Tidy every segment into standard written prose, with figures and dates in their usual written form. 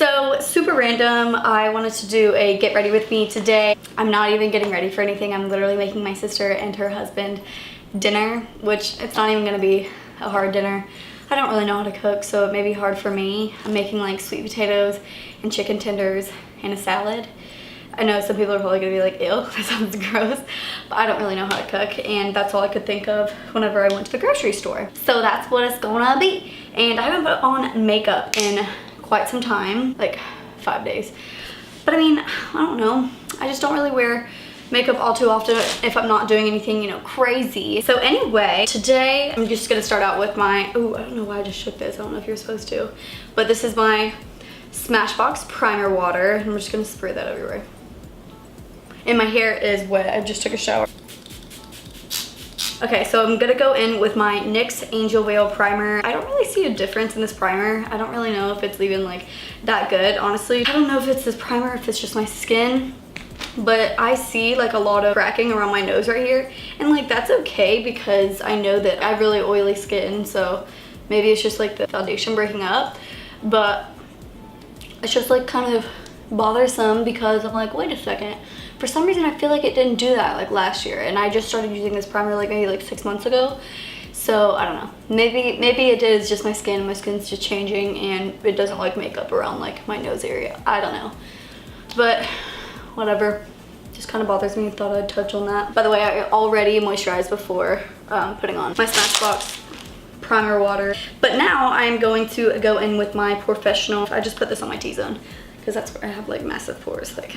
So super random, I wanted to do a get ready with me today. I'm not even getting ready for anything. I'm literally making my sister and her husband dinner, which it's not even gonna be a hard dinner. I don't really know how to cook, so it may be hard for me. I'm making like sweet potatoes and chicken tenders and a salad. I know some people are probably gonna be like, ew, that sounds gross, but I don't really know how to cook, and that's all I could think of whenever I went to the grocery store. So that's what it's gonna be. And I haven't put on makeup in quite some time, like 5 days. But I mean, I don't know. I just don't really wear makeup all too often if I'm not doing anything, you know, crazy. So anyway, today I'm just gonna start out with my, oh, I don't know why I just shook this. I don't know if you're supposed to, but this is my Smashbox primer water. I'm just gonna spray that everywhere. And my hair is wet. I just took a shower. Okay, so I'm gonna go in with my NYX Angel Veil primer. I don't really see a difference in this primer. I don't really know if it's even like that good, honestly. I don't know if it's this primer, if it's just my skin, but I see like a lot of cracking around my nose right here. And like that's okay because I know that I have really oily skin, so maybe it's just like the foundation breaking up. But it's just like kind of bothersome because I'm like, wait a second. For some reason, I feel like it didn't do that like last year, and I just started using this primer like maybe like 6 months ago. So I don't know. Maybe it is just my skin. My skin's just changing, and it doesn't like makeup around like my nose area. I don't know, but whatever. Just kind of bothers me. Thought I'd touch on that. By the way, I already moisturized before putting on my Smashbox primer water, but now I'm going to go in with my Professional. I just put this on my T-zone because that's where I have like massive pores. Like.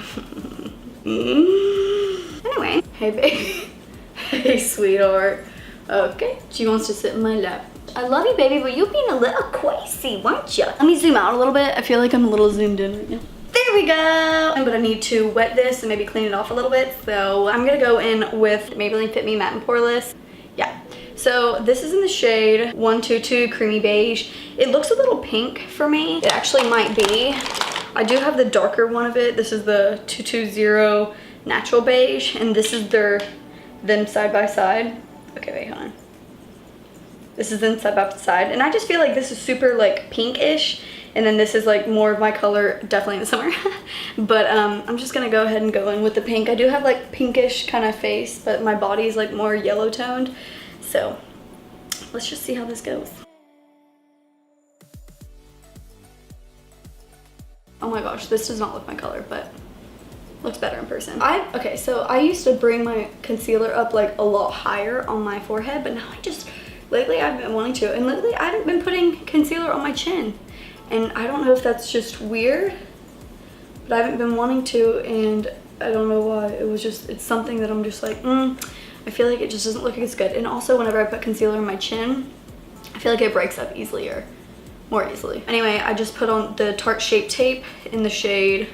Anyway, hey baby. Hey sweetheart. Okay, she wants to sit in my lap. I love you, baby, but you're being a little crazy, weren't you? Let me zoom out a little bit. I feel like I'm a little zoomed in right now. There we go. But I need to wet this and maybe clean it off a little bit. So I'm gonna go in with Maybelline Fit Me Matte and Poreless. Yeah. So this is in the shade 122 Creamy Beige. It looks a little pink for me. It actually might be. I do have the darker one of it. This is the 220 Natural Beige, and this is them side by side. Okay, wait, hold on. This is them side by side, and I just feel like this is super like pinkish, and then this is like more of my color, definitely in the summer. But I'm just gonna go ahead and go in with the pink. I do have like pinkish kind of face, but my body is like more yellow toned. So let's just see how this goes. Oh my gosh, this does not look my color, but looks better in person. Okay, so I used to bring my concealer up like a lot higher on my forehead, but now lately I've been wanting to, and lately I haven't been putting concealer on my chin. And I don't know if that's just weird, but I haven't been wanting to, and I don't know why. It's something that I'm just like, I feel like it just doesn't look as good. And also whenever I put concealer on my chin, I feel like it breaks up more easily. Anyway, I just put on the Tarte Shape Tape in the shade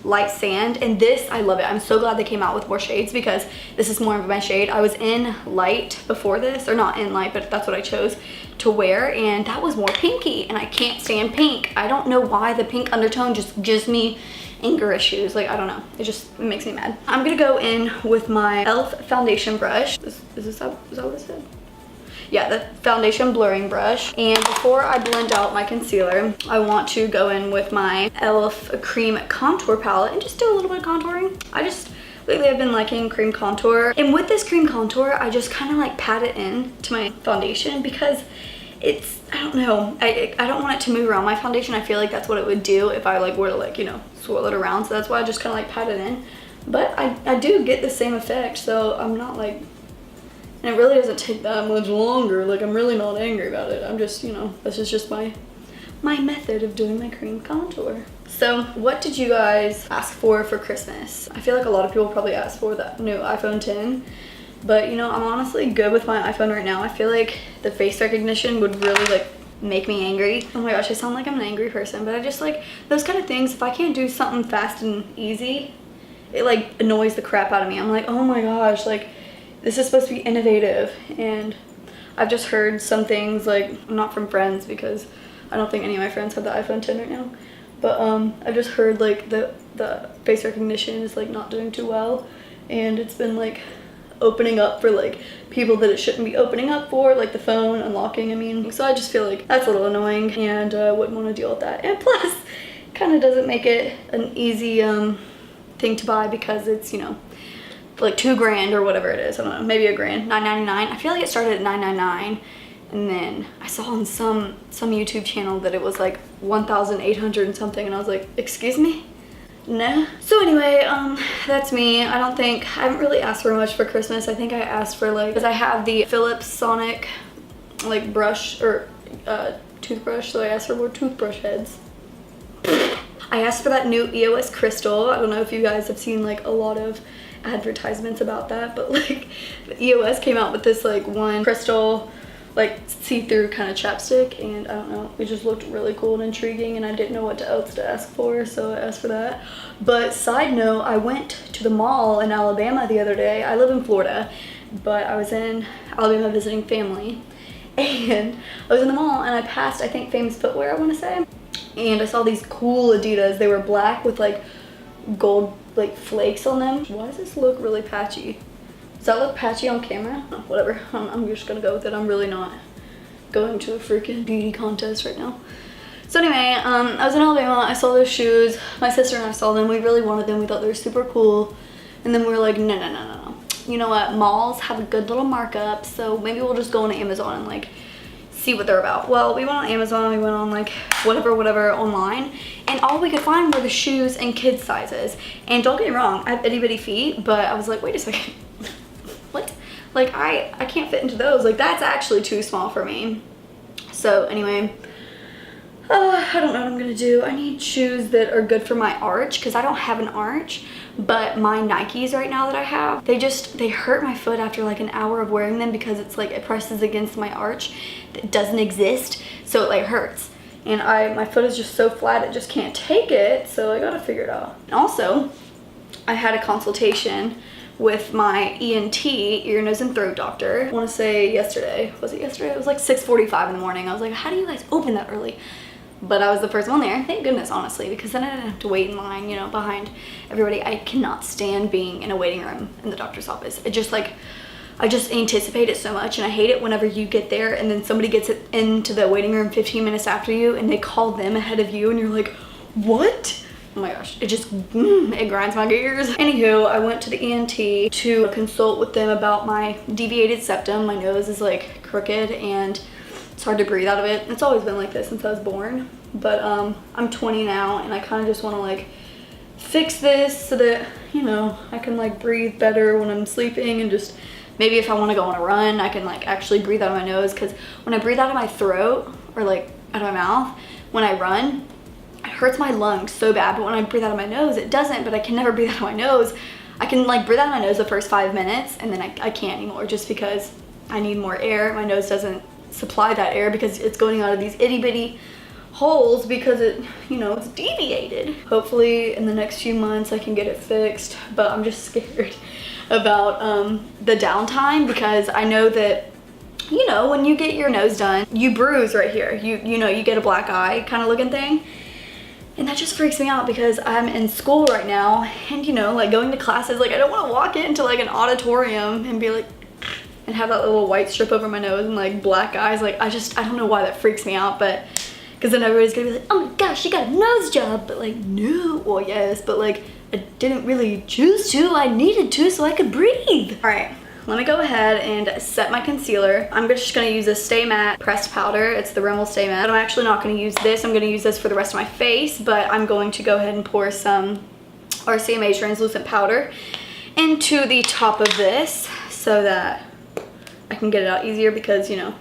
Light Sand, and this, I love it. I'm so glad they came out with more shades because this is more of my shade. I was in light before this, or not in light, but that's what I chose to wear, and that was more pinky, and I can't stand pink. I don't know why the pink undertone just gives me anger issues. Like, I don't know. It makes me mad. I'm gonna go in with my e.l.f. foundation brush. Is that what it said? Yeah, the foundation blurring brush. And before I blend out my concealer, I want to go in with my e.l.f. cream contour palette and just do a little bit of contouring. Lately I've been liking cream contour. And with this cream contour, I just kind of like pat it in to my foundation because it's, I don't know, I don't want it to move around my foundation. I feel like that's what it would do if I like were to like, you know, swirl it around. So that's why I just kind of like pat it in. But I do get the same effect, so I'm not like, and it really doesn't take that much longer. Like, I'm really not angry about it. I'm just, you know, this is just my method of doing my cream contour. So what did you guys ask for Christmas? I feel like a lot of people probably asked for that new iPhone 10, but you know, I'm honestly good with my iPhone right now. I feel like the face recognition would really like make me angry. Oh my gosh, I sound like I'm an angry person, but I just like those kind of things. If I can't do something fast and easy, it like annoys the crap out of me. I'm like, oh my gosh, like, this is supposed to be innovative, and I've just heard some things, like, not from friends because I don't think any of my friends have the iPhone 10 right now, but I've just heard like the face recognition is like not doing too well, and it's been like opening up for like people that it shouldn't be opening up for, like the phone unlocking, I mean. So I just feel like that's a little annoying, and wouldn't want to deal with that. And plus, kind of doesn't make it an easy thing to buy because it's, you know, like $2 grand or whatever it is. I don't know, maybe $1 grand, $9.99. I feel like it started at $9.99, and then I saw on some YouTube channel that it was like 1,800 and something, and I was like, excuse me? No. So anyway, that's me. I haven't really asked for much for Christmas. I think I asked for like, because I have the Philips Sonic like brush or toothbrush, so I asked for more toothbrush heads. I asked for that new EOS crystal. I don't know if you guys have seen like a lot of advertisements about that, but like the EOS came out with this like one crystal like see-through kind of chapstick, and I don't know, it just looked really cool and intriguing, and I didn't know what else to ask for, so I asked for that. But side note, I went to the mall in Alabama the other day. I live in Florida, but I was in Alabama visiting family, and I was in the mall and I passed, I think, Famous Footwear, I want to say, and I saw these cool Adidas. They were black with like gold like flakes on them. Why does this look really patchy? Does that look patchy on camera? Oh, whatever, I'm just gonna go with it. I'm really not going to a freaking beauty contest right now. So anyway, I was in Alabama, I saw those shoes. My sister and I saw them, we really wanted them, we thought they were super cool. And then we were like, no. You know what, malls have a good little markup, so maybe we'll just go on Amazon and like see what they're about. Well, we went on Amazon, we went on like whatever online, and all we could find were the shoes and kids sizes. And don't get me wrong, I have itty bitty feet, but I was like, wait a second. What? Like I can't fit into those. Like that's actually too small for me. So anyway, I don't know what I'm gonna do. I need shoes that are good for my arch because I don't have an arch, but my Nikes right now that I have, they hurt my foot after like an hour of wearing them because it's like it presses against my arch that doesn't exist, so it like hurts. And my foot is just so flat, it just can't take it, so I gotta figure it out. And also, I had a consultation with my ENT, ear, nose, and throat doctor. I want to say yesterday. Was it yesterday? It was like 6:45 in the morning. I was like, how do you guys open that early? But I was the first one there. Thank goodness, honestly, because then I didn't have to wait in line, you know, behind everybody. I cannot stand being in a waiting room in the doctor's office. It just like, I just anticipate it so much, and I hate it whenever you get there and then somebody gets into the waiting room 15 minutes after you and they call them ahead of you and you're like, what? Oh my gosh, it just, it grinds my gears. Anywho, I went to the ENT to consult with them about my deviated septum. My nose is like crooked and it's hard to breathe out of it. It's always been like this since I was born, but I'm 20 now and I kind of just want to like fix this so that, you know, I can like breathe better when I'm sleeping, and just maybe if I want to go on a run, I can like actually breathe out of my nose, because when I breathe out of my throat or like out of my mouth, when I run, it hurts my lungs so bad, but when I breathe out of my nose, it doesn't. But I can never breathe out of my nose. I can like breathe out of my nose the first 5 minutes, and then I can't anymore, just because I need more air. My nose doesn't supply that air because it's going out of these itty bitty holes because it, you know, it's deviated. Hopefully in the next few months I can get it fixed, but I'm just scared about the downtime, because I know that, you know, when you get your nose done, you bruise right here. You know, you get a black eye kind of looking thing. And that just freaks me out because I'm in school right now, and you know, like going to classes, like I don't want to walk into like an auditorium and be like, and have that little white strip over my nose and like black eyes. Like I don't know why that freaks me out, but because then everybody's gonna be like, oh my gosh, you got a nose job. But like, no, well yes, but like I didn't really choose to, I needed to so I could breathe. All right. Let me go ahead and set my concealer. I'm just gonna use a Stay Matte pressed powder. It's the Rimmel Stay Matte. I'm actually not gonna use this. I'm gonna use this for the rest of my face, but I'm going to go ahead and pour some RCMA translucent powder into the top of this so that I can get it out easier, because, you know,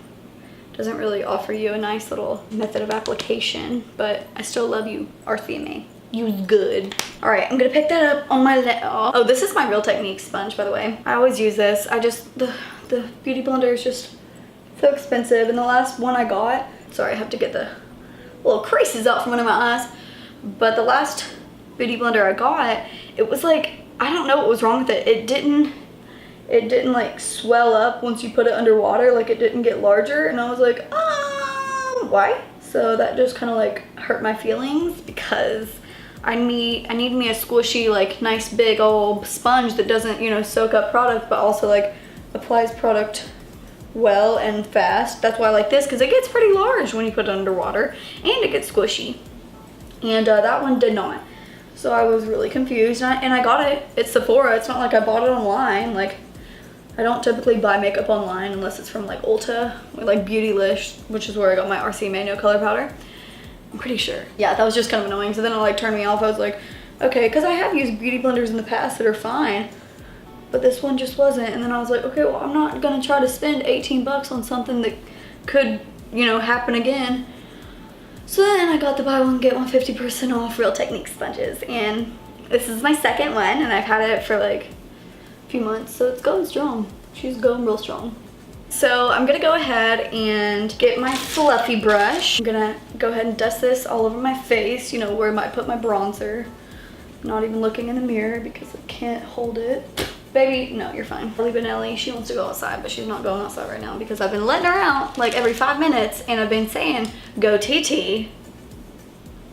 it doesn't really offer you a nice little method of application, but I still love you, RCMA. You good. All right, I'm gonna pick that up on my oh, this is my Real Technique sponge, by the way. I always use this. the Beauty Blender is just so expensive, and the last one I got, sorry, I have to get the little creases out from under my eyes, but the last Beauty Blender I got, it was like, I don't know what was wrong with it. It didn't like swell up once you put it underwater, like it didn't get larger, and I was like, why? So that just kind of like hurt my feelings, because I need me a squishy, like nice big old sponge that doesn't, you know, soak up product, but also like applies product well and fast. That's why I like this, because it gets pretty large when you put it underwater, and it gets squishy. and that one did not. So I was really confused, and I got it at Sephora. It's not like I bought it online. Like, I don't typically buy makeup online unless it's from like Ulta or like Beautylish, which is where I got my RCMA no color powder. I'm pretty sure. Yeah, that was just kind of annoying. So then it like turned me off. I was like, okay, because I have used beauty blenders in the past that are fine, but this one just wasn't. And then I was like, okay, well, I'm not gonna try to spend 18 bucks on something that could, you know, happen again. So then I got the buy one get one 50% off Real Technique sponges, and this is my second one, and I've had it for like a few months, so it's going strong. She's going real strong. So I'm gonna go ahead and get my fluffy brush. I'm gonna go ahead and dust this all over my face, you know, where I might put my bronzer. Not even looking in the mirror because I can't hold it. Baby, no, you're fine. Benelli, she wants to go outside, but she's not going outside right now because I've been letting her out like every 5 minutes, and I've been saying, go TT,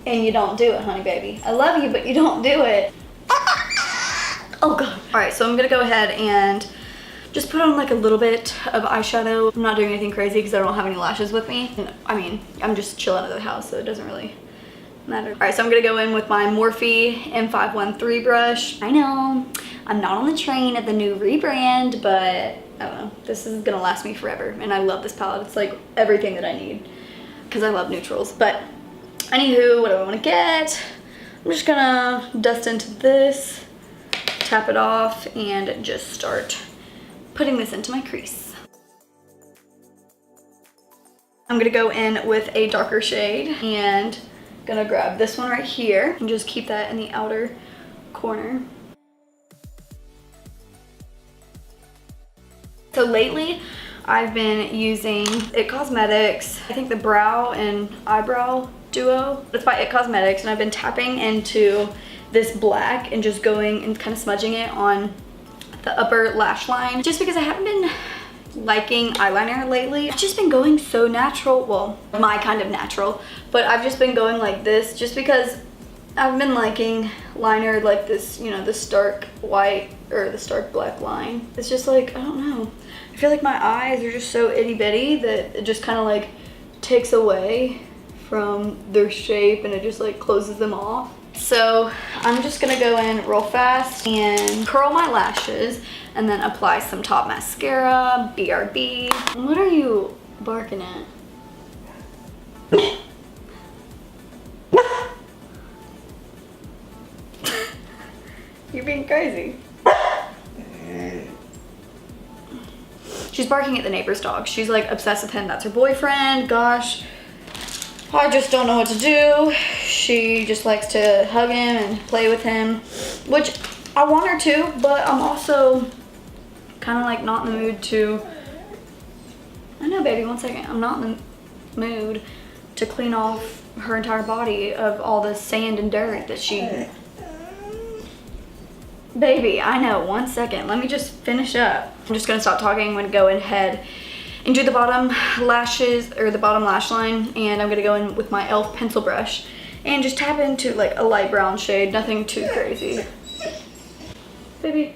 and you don't do it, honey baby. I love you, but you don't do it. Oh God. All right, so I'm gonna go ahead and just put on like a little bit of eyeshadow. I'm not doing anything crazy because I don't have any lashes with me. I mean, I'm just chilling at the house, so it doesn't really matter. All right, so I'm gonna go in with my Morphe M513 brush. I know, I'm not on the train of the new rebrand, but I don't know. This is gonna last me forever, and I love this palette. It's like everything that I need because I love neutrals. But anywho, what do I wanna get? I'm just gonna dust into this, tap it off, and just start putting this into my crease. I'm gonna go in with a darker shade and gonna grab this one right here and just keep that in the outer corner. So lately I've been using It Cosmetics, I think the brow and eyebrow duo. It's by It Cosmetics, and I've been tapping into this black and just going and kind of smudging it on the upper lash line, just because I haven't been liking eyeliner lately. I've just been going so natural, well, my kind of natural, but I've just been going like this just because I've been liking liner like this, you know, the stark white or the stark black line. It's just like, I don't know, I feel like my eyes are just so itty bitty that it just kind of like takes away from their shape, and it just like closes them off. So I'm just gonna go in real fast and curl my lashes and then apply some top mascara, BRB. What are you barking at? You're being crazy. She's barking at the neighbor's dog. She's like obsessed with him. That's her boyfriend. Gosh, I just don't know what to do. She just likes to hug him and play with him, which I want her to, but I'm also kind of like not in the mood to, I know baby, one second. I'm not in the mood to clean off her entire body of all the sand and dirt that she, baby, I know, one second. Let me just finish up. I'm just gonna stop talking. I'm gonna go ahead and do the bottom lashes, or the bottom lash line, and I'm gonna go in with my e.l.f. pencil brush and just tap into like a light brown shade, nothing too crazy. Baby,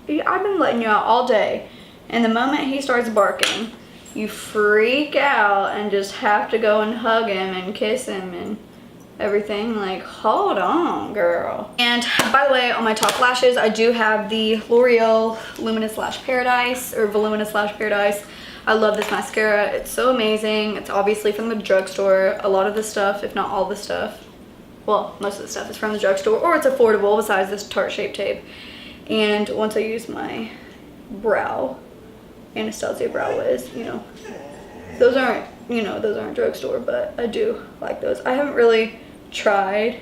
I've been letting you out all day, and the moment he starts barking, you freak out and just have to go and hug him and kiss him and everything. Like, hold on, girl. And by the way, on my top lashes, I do have the L'Oreal Luminous Lash Paradise, or Voluminous Lash Paradise. I love this mascara. It's so amazing. It's obviously from the drugstore. A lot of the stuff, if not all the stuff, well, most of the stuff is from the drugstore, or it's affordable besides this Tarte Shape Tape. And once I use my brow, Anastasia Brow Wiz, you know, those aren't, you know, those aren't drugstore, but I do like those. I haven't really tried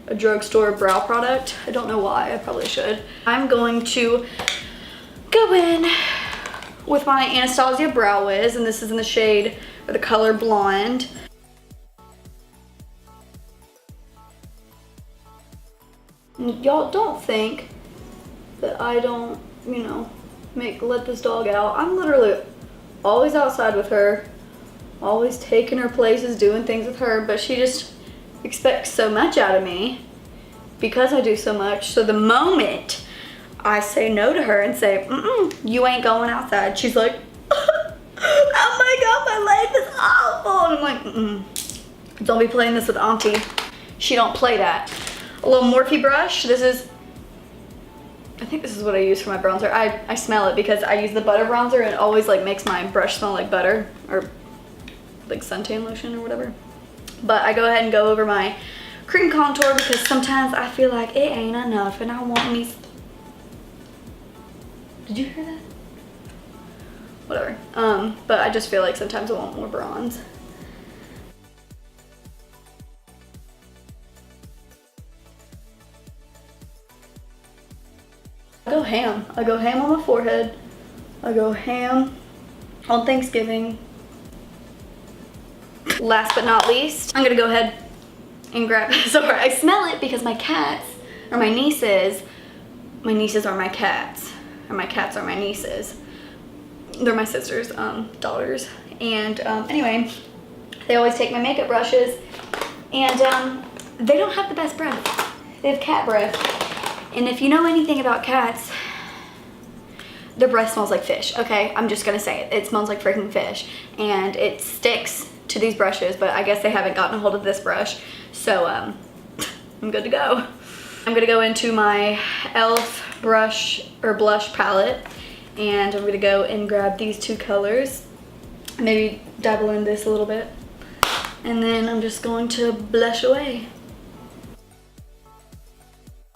a drugstore brow product. I don't know why. I probably should. I'm going to go in with my Anastasia Brow Wiz, and this is in the shade, or the color Blonde. Y'all don't think that I don't, you know, let this dog out. I'm literally always outside with her, always taking her places, doing things with her, but she just expects so much out of me because I do so much. So the moment I say no to her and say, you ain't going outside, she's like, oh my God, my life is awful. And I'm like, Don't be playing this with Auntie. She don't play that. A little Morphe brush. I think this is what I use for my bronzer. I smell it because I use the butter bronzer and it always like makes my brush smell like butter or like suntan lotion or whatever. But I go ahead and go over my cream contour because sometimes I feel like it ain't enough and I want me. Did you hear that? Whatever. But I just feel like sometimes I want more bronze. I go ham. I go ham on my forehead. I go ham on Thanksgiving. Last but not least, I'm gonna go ahead and grab, sorry, I smell it because my cats, or my nieces are my cats, or my cats are my nieces. They're my sister's daughters. And anyway, they always take my makeup brushes and they don't have the best breath. They have cat breath. And if you know anything about cats, their breath smells like fish, okay? I'm just gonna say it. It smells like freaking fish. And it sticks to these brushes, but I guess they haven't gotten a hold of this brush. So I'm good to go. I'm gonna go into my e.l.f. brush or blush palette and I'm gonna go and grab these two colors. Maybe dabble in this a little bit. And then I'm just going to blush away.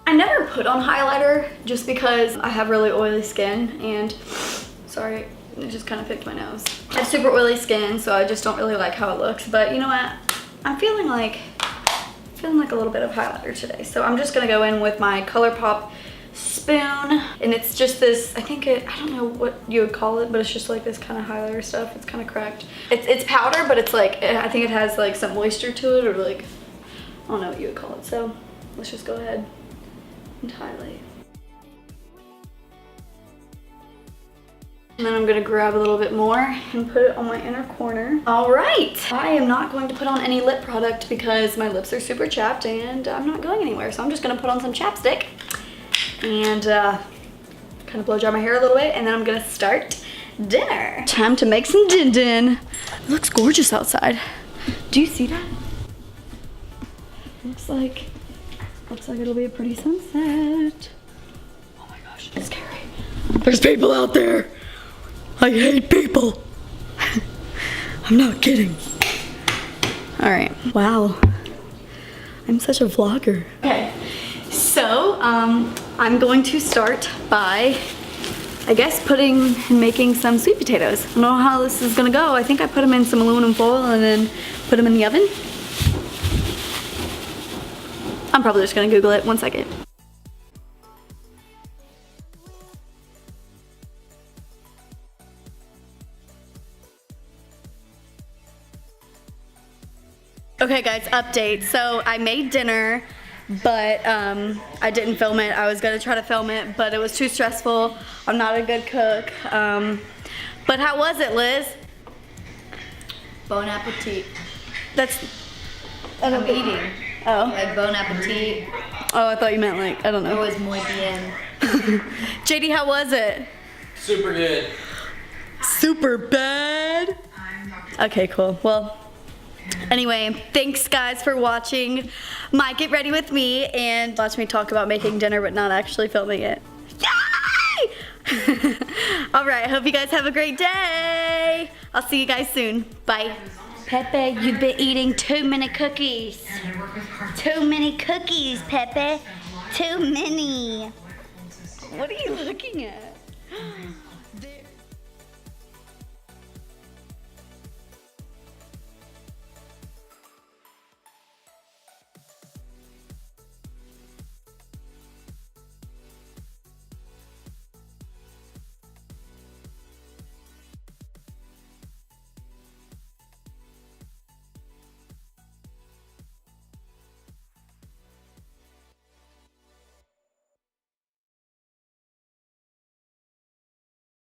I never put on highlighter just because I have really oily skin and, sorry, it just kind of picked my nose. I have super oily skin, so I just don't really like how it looks, but you know what? I'm feeling like a little bit of highlighter today. So I'm just gonna go in with my ColourPop spoon, and it's just this, I don't know what you would call it, but it's just like this kind of highlighter stuff. It's kind of cracked. It's powder, but it's like, I think it has like some moisture to it, or like, I don't know what you would call it. So let's just go ahead and highlight. And then I'm gonna grab a little bit more and put it on my inner corner. All right, I am not going to put on any lip product because my lips are super chapped and I'm not going anywhere. So I'm just gonna put on some chapstick and kind of blow dry my hair a little bit, and then I'm gonna start dinner. Time to make some din-din. It looks gorgeous outside. Do you see that? Looks like it'll be a pretty sunset. Oh my gosh, it's scary. There's people out there. I hate people. I'm not kidding. All right, wow. I'm such a vlogger. Okay, so I'm going to start by, I guess, making some sweet potatoes. I don't know how this is gonna go. I think I put them in some aluminum foil and then put them in the oven. I'm probably just gonna Google it. 1 second. Okay guys, update. So I made dinner, but I didn't film it. I was gonna try to film it, but it was too stressful. I'm not a good cook. But how was it, Liz? Bon appetit. I'm eating. Oh. Like bon appetit. Oh, I thought you meant like, I don't know. It was muy bien. JD, how was it? Super good. Super bad? Okay, cool. Well, anyway, thanks guys for watching my Get Ready With Me and watch me talk about making dinner but not actually filming it. Yay! Alright, hope you guys have a great day. I'll see you guys soon. Bye. Pepe, you've been eating too many cookies. Too many cookies, Pepe. Too many. What are you looking at?